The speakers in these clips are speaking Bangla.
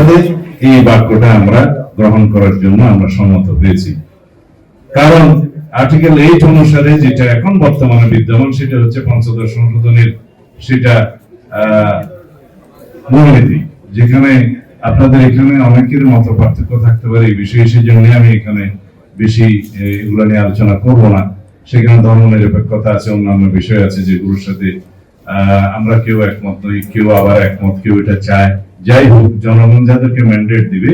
সাথে এই বাক্যটা আমরা গ্রহণ করার জন্য আমরা সম্মত হয়েছি। কারণ আর্টিকেল 8 অনুসারে যেটা এখন বর্তমানে বিদ্যমান সেটা হচ্ছে পঞ্চদশ সংশোধনের সেটা মূলনীতি, যেখানে আপনাদের এখানে অনেকের মত পার্থক্য থাকতে পারে এই বিষয়ে, সেই জন্য আমি এখানে বেশি এগুলো নিয়ে আলোচনা করব না। সেখানে ধর্ম নিরপেক্ষতা আছে, অন্যান্য বিষয় আছে যেগুলোর সাথে আমরা কেউ একমত নই, কেউ আবার একমত, কেউ এটা চায়। যাই হোক, জনগণ যাদেরকে ম্যান্ডেট দিবে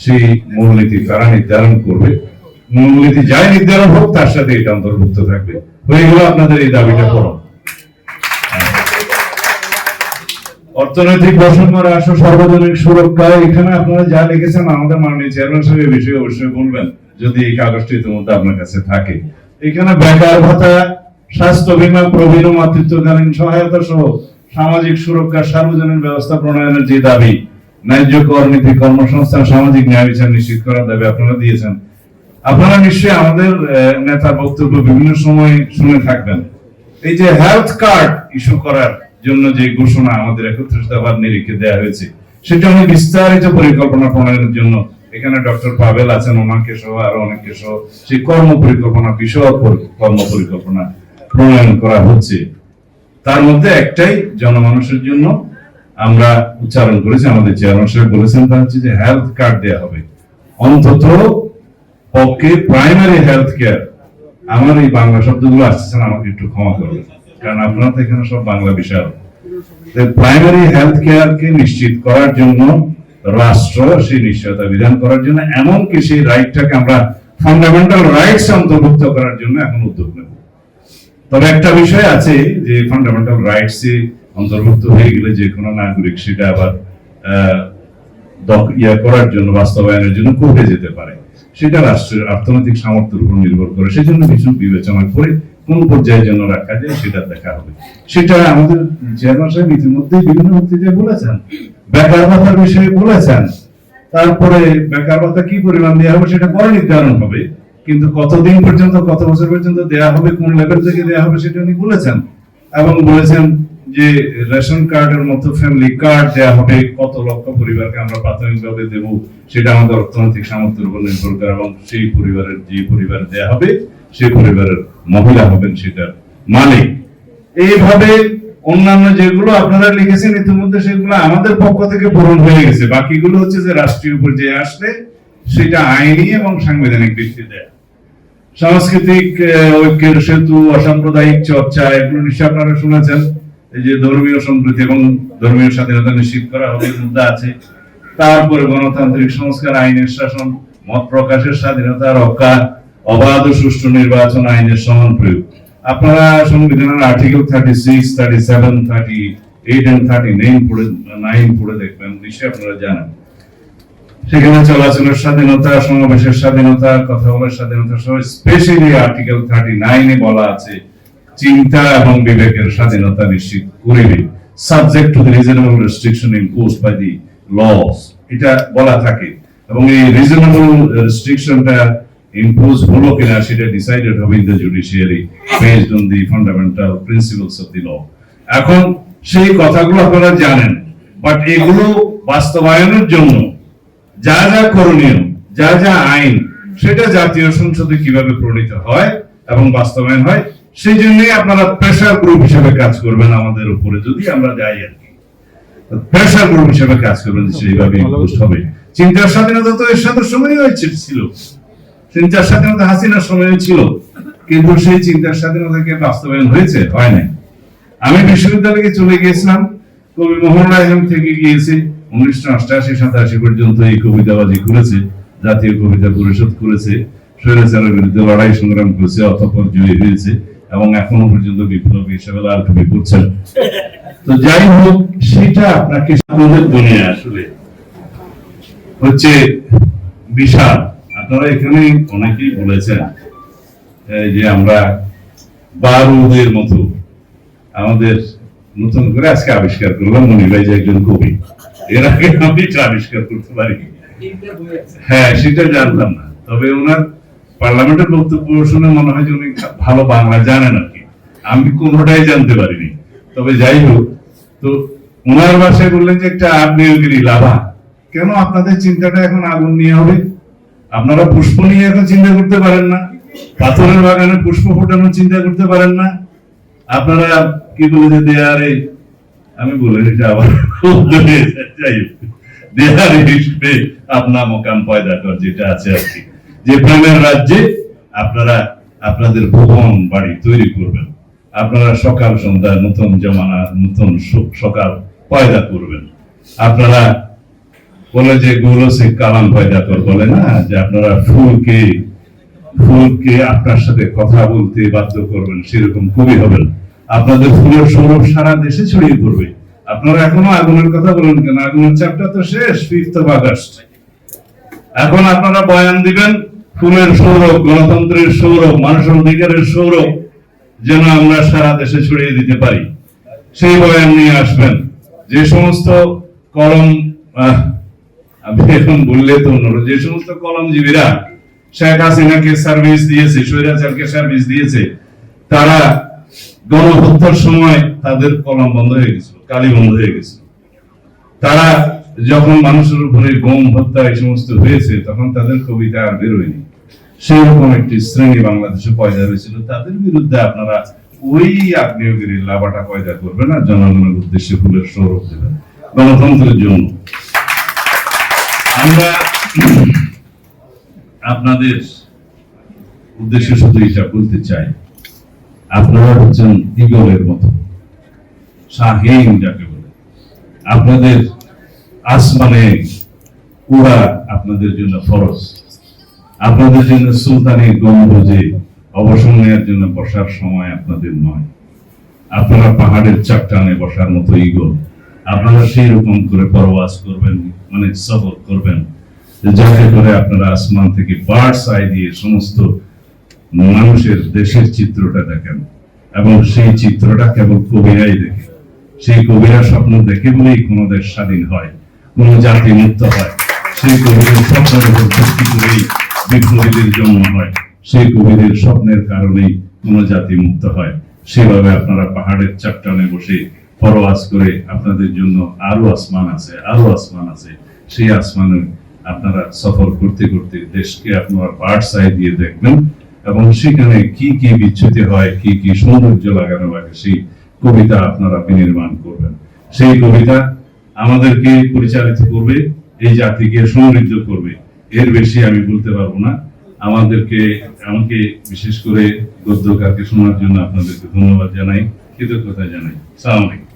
সেই মূলনীতি তারা নির্ধারণ করবে। মূলনীতি যাই নির্ধারণ হোক তার সাথে এটা অন্তর্ভুক্ত থাকবে। হয়ে গেল আপনাদের এই দাবিটা পূরণ। অর্থনৈতিক বৈষম্য হ্রাস ও সার্বজনীন সুরক্ষা, এখানে আপনারা যা লিখেছেন আমাদের মাননীয় চেয়ারম্যান সাহেব এই বিষয়ে অবশ্যই বলবেন যদি এই কাগজটি ইতিমধ্যে আপনার কাছে থাকে। এখানে বেকার ভাতা, স্বাস্থ্য বীমা, প্রবীণ ও মাতৃত্বকালীন সহায়তা সহ সামাজিক সুরক্ষা সার্বজনীন ব্যবস্থা প্রণয়নের যে দাবি, ন্যায্য কর নীতি, কর্মসংস্থান, সামাজিক ন্যায় বিচার নিশ্চিত করার দাবি আপনারা দিয়েছেন। আপনারা নিশ্চয়ই আমাদের নেতার বক্তব্য বিভিন্ন সময় শুনে থাকবেন। এই যে হেলথ কার্ড ইস্যু করার জন্য যে ঘোষণা আমাদের 31 দফার নিরিখে দেওয়া হয়েছে, সেটা আমি বিস্তারিত পরিকল্পনা প্রণয়নের জন্য এখানে ডক্টর পাভেল আছেন, ওনাকে সহ আরো অনেকে সহ সেই কর্ম পরিকল্পনা, বিষয়ক কর্ম পরিকল্পনা প্রণয়ন করা হচ্ছে। তার মধ্যে একটাই জনমানুষের জন্য আমরা উচ্চারণ করেছি, আমাদের চেয়ারম্যান সাহেব বলেছেন, তা হচ্ছে যে হেলথ কার্ড দেওয়া হবে অন্তত পক্ষে প্রাইমারি হেলথ কেয়ার। আমার এই বাংলা শব্দগুলো আসছেন, আমাকে একটু ক্ষমা করবেন, কারণ আপনারা তো এখানে সব বাংলা বিষয়। প্রাইমারি হেলথ কেয়ার কে নিশ্চিত করার জন্য রাষ্ট্র সেই নিশ্চয়তা বিধান করার জন্য, এমনকি সেই রাইটটাকে আমরা ফান্ডামেন্টাল রাইটস অন্তর্ভুক্ত করার জন্য এখন উদ্যোগ নেব। তবে একটা বিষয় আছে যে ফান্ডামেন্টাল রাইটস অন্তর্ভুক্ত হয়ে গেলে যে কোনো নাগরিক সেটা আবার করার জন্য, বাস্তবায়নের জন্য কোর্টে যেতে পারে। সেটা রাষ্ট্রের অর্থনৈতিক সামর্থ্যের উপর নির্ভর করে, সেজন্য কিছু বিবেচনা করে কোন পর্যায়ের জন্য রাখা যায় সেটা দেখা হবে। সেটা আমাদের চেয়ারম্যান সাহেব ইতিমধ্যেই বিভিন্ন বক্তৃতায় বলেছেন, বেকার ভাতার বিষয়ে বলেছেন। তারপরে বেকার ভাতা কি পরিমাণ দেওয়া হবে সেটা পরে নির্ধারণ হবে, কিন্তু কতদিন পর্যন্ত, কত বছর পর্যন্ত দেওয়া হবে, কোন লেভেল থেকে দেওয়া হবে সেটা উনি বলেছেন। এবং বলেছেন যে রেশন কার্ডের মতো ফ্যামিলি কার্ড দেওয়া হবে, কত লক্ষ পরিবারকে আমরা প্রাথমিকভাবে দেব সেটা আমাদের অর্থনৈতিক সামর্থ্যের উপর নির্ভর করে, এবং সেই পরিবারের যে পরিবার দেওয়া হবে সেই পরিবারের মহিলা হবেন সেটার মালিক। এইভাবে অন্যান্য যেগুলো আপনারা লিখেছেন ইতিমধ্যে সেগুলো আমাদের পক্ষ থেকে পূরণ হয়ে গেছে। বাকিগুলো হচ্ছে যে রাষ্ট্রীয় পর্যায়ে আসলে সেটা আইনি এবং সাংবিধানিক ভিত্তিতে। সাংস্কৃতিক ঐক্যের সেতু, অসাম্প্রদায়িক চর্চা, এগুলো নিশ্চয় আপনারা শুনেছেন। এই যে ধর্মীয় সম্প্রীতি এবং ধর্মীয় স্বাধীনতা নিশ্চিত করা হবে মুদ্রা আছে। তারপরে গণতান্ত্রিক সংস্কার, আইনের শাসন, মত প্রকাশের স্বাধীনতা রক্ষা, অবাধ ও সুষ্ঠু নির্বাচন, আইনের সমান প্রয়োগ। আপনারা সংবিধানের আর্টিকেল 36, 37, 38 and 39 পড়ে দেখবেন, নিশ্চয়ই আপনারা জানেন। সেখানে চলাচলের স্বাধীনতা, সমাবেশের স্বাধীনতা, কথা বলার স্বাধীনতা সহ স্পেশালি আর্টিকেল 39 বলা আছে চিন্তা এবং বিবেকের স্বাধীনতা নিশ্চিত করিবে, subject to the reasonable restriction imposed by the laws. এটা বলা থাকে, এবং এই রিজনেবল রেস্ট্রিকশনটা ইম্পোজ হলো কিনা সেটা ডিসাইডেড হবে in the judiciary based on the fundamental principles of the law. এখন সেই কথাগুলো আপনারা জানেন, বাট এগুলো বাস্তবায়নের জন্য যা যা করণীয়, যা যা আইন, সেটা জাতীয় সংসদে কিভাবে প্রণীত হয় এবং বাস্তবায়ন হয়, সেই জন্যই আপনারা প্রেসার গ্রুপ হিসেবে কাজ করবেন আমাদের উপরে, যদি আমরা যাই আর কি প্রেসার গ্রুপ হিসেবে কাজ করবেন, সেইভাবে ইম্পোজ হবে। চিন্তার স্বাধীনতা তো এর সাথে সময় ছিল, চিন্তার স্বাধীনতা হাসিনার সময় ছিল, কিন্তু সেই চিন্তার স্বাধীনতাকে বাস্তবায়ন হয়েছে? হয় নাই। আমি বিশ্ববিদ্যালয়ে চলে গিয়েছিলাম, কবি মোহন রায় থেকে গিয়েছে 1988-87 পর্যন্ত এই কবিতাবাজি করেছে, জাতীয় কবিতা পরিষদ করেছে, স্বৈরাচারের বিরুদ্ধে লড়াই সংগ্রাম করেছে, অতঃপর জয়ী হয়েছে, এবং এখনো পর্যন্ত বিপ্লবী হিসেবে লাল টুপি পড়ছেন। তো যাই হোক, সেটা আপনাকে আমাদের দুনিয়া আসলে হচ্ছে বিশাল। আপনারা এখানে অনেকেই বলেছেন যে আমরা বারুদের মতো আমাদের নতুন করে আজকে আবিষ্কার করলাম মনির ভাই যে একজন কবি, এর আগে আমি আবিষ্কার করতে পারি, হ্যাঁ সেটা জানতাম না। তবে ওনার পার্লামেন্টের বক্তব্য শুনে মনে হয় যে উনি ভালো বাংলা জানেন আর কি, আমি কোনোটাই জানতে পারিনি। তবে যাই হোক, তো ওনার ভাষায় বললেন যে একটা আগ্নেয়গিরি লাভা কেন আপনাদের চিন্তাটা এখন আগুন নিয়ে হবে? আপনারা পুষ্প নিয়ে এখন চিন্তা করতে পারেন না? পাথরের বাগানে পুষ্প ফোটানোর চিন্তা করতে পারেন না? আপনারা কি বলে যে দেয়ারে, আমি বলে এটা আবার যাই হোক, দেয়ারে হিসেবে আপনা মোকাম পয়দা কর যেটা আছে আর কি, যে প্রেমের রাজ্যে আপনারা আপনাদের ভুবন বাড়ি তৈরি করবেন। আপনারা সকাল সন্ধ্যা নতুন জমানা নতুন সকাল পয়দা করবেন। আপনারা বলে যে গুলো সে কালাম পয়দা কর, বলে না যে আপনারা ফুলকে আপনার সাথে কথা বলতে বাধ্য করবেন, সেরকম কবি হবেন। আপনাদের ফুলের সৌরভ সারা দেশে ছড়িয়ে পড়বে। আপনারা এখনো আগুনের কথা বলেন কেন? আগুনের চ্যাপ্টার তো শেষ, 5th of August। এখন আপনারা বয়ান দিবেন ফুলের সৌরভ, গণতন্ত্রের সৌরভ, মানুষের অধিকারের সৌরভ যেন আমরা সারা দেশে ছড়িয়ে দিতে পারি, সেই বয়ান নিয়ে আসবেন। যে সমস্ত কলম, আমি এখন বললে তো অন্যরা, যে সমস্ত কলমজীবীরা শেখ হাসিনাকে সার্ভিস দিয়েছে, স্বৈরাচারকে সার্ভিস দিয়েছে, তারা গণহত্যার সময় তাদের কলম বন্ধ হয়ে গেছিল, কালি বন্ধ হয়ে গেছিল। তারা যখন মানুষের উপরে গম হত্যা এই সমস্ত হয়েছে, তখন তাদের কবিতা আর বেরোয়নি। সেই রকম একটি শ্রেণী বাংলাদেশে পয়দা হয়েছিল। তাদের বিরুদ্ধে আপনারা ওই আগ্নেয়গিরির লাভাটা পয়দা করবেন আর জনগণের উদ্দেশ্যে ফুলের সৌরভ দেবেন গণতন্ত্রের জন্য। আমরা আপনাদের উদ্দেশ্যে শুধু এটা বলতে চাই, আপনারা হচ্ছেন ঈগলের মতো, শাহীন যাকে বলে। আপনাদের আসমানে উড়া আপনাদের জন্য ফরজ। আপনাদের জন্য সুলতানি গম্বুজে অবসর নেওয়ার জন্য বসার সময় আপনাদের নয়। আপনারা পাহাড়ের চাপটানে বসার মতো ঈগল। আপনারা সেই রকম করে পরওয়াজ করবেন, মানে সফর করবেন, যাতে করে আপনারা আসমান থেকে বার্ডস আই দিয়ে সমস্ত মানুষের দেশের চিত্রটা দেখেন। এবং সেই চিত্রটা কেবল কবিরাই দেখে। সেই কবিরা স্বপ্ন দেখে বলেই কোন দেশ স্বাধীন হয়, কোন জাতি মুক্ত হয়। সেই কবিদের স্বপ্নের উপর ভিত্তি করেই বিপ্লবীদের জন্ম হয়। সেই কবিদের স্বপ্নের কারণেই কোন জাতি মুক্ত হয়। সেভাবে আপনারা পাহাড়ের চাপটানে বসে পরওয়াজ করে আপনাদের জন্য আরো আসমান আছে, আরো আসমান আছে, সেই আসমানে আপনারা সফর করতে করতে দেশকে আপনারা বার্ডস আই দিয়ে দেখবেন এবং সেখানে কি কি বিচ্যুতি হয়, কি কি সৌন্দর্য লাগানো লাগে, সেই কবিতা আপনারা বিনির্মাণ করবেন। সেই কবিতা আমাদেরকে পরিচালিত করবে, এই জাতিকে সমৃদ্ধ করবে। এর বেশি আমি বলতে পারবো না। আমাকে বিশেষ করে গদ্যকারকে শোনার জন্য আপনাদেরকে ধন্যবাদ জানাই, কৃতজ্ঞতা জানাই। আসসালামু আলাইকুম।